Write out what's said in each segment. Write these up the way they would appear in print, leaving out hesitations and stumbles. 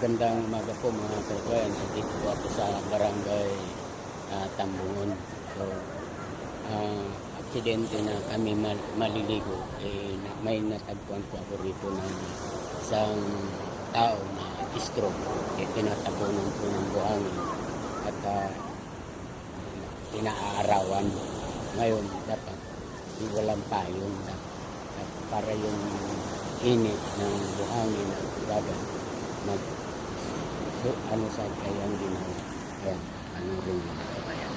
Magandang umaga po mga kababayan. Dito po ako sa barangay Tambungon. So, aksidente na kami maliligo. May natagpuan po ako rito ng isang tao na stroke. Tinatabunan po ng buhangin at inaarawan. Ngayon, dapat walang payong para yung init ng buhangin at dagat ano sa kayang ginawa. Ayan, ano rin yung kabayan.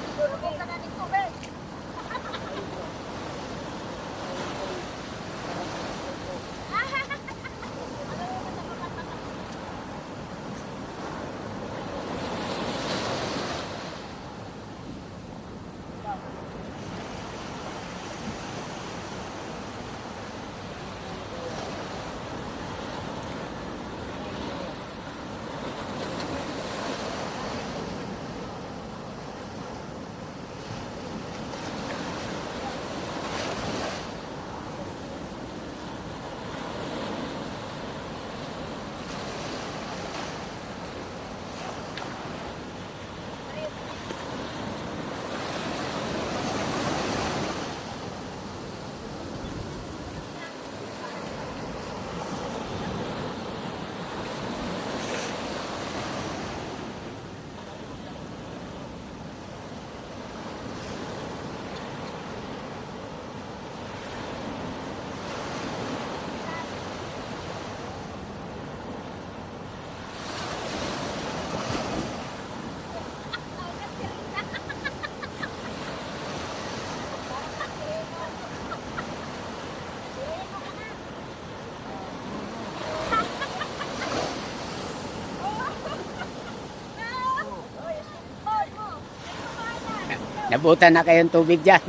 Nabutan na kayong tubig dyan.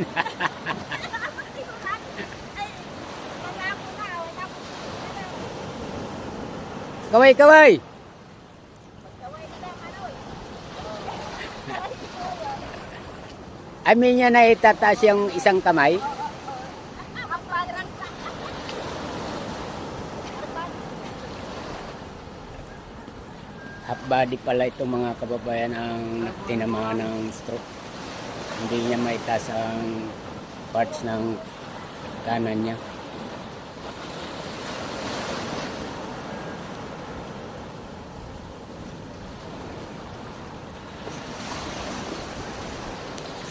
Kaway, kaway! Amin niya na itataas yung isang kamay. Half body pala itong mga kababayan ang tinamaan ng stroke. Hindi niya maitaas ang parts ng kanan niya.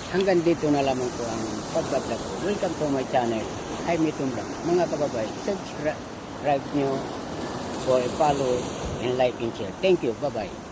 Hanggang dito na lamang po ang pagbablog ko. Welcome to my channel. Hi, Mitong Vlog. Mga kababayan, subscribe nyo for a follow and like and share. Thank you. Bye-bye.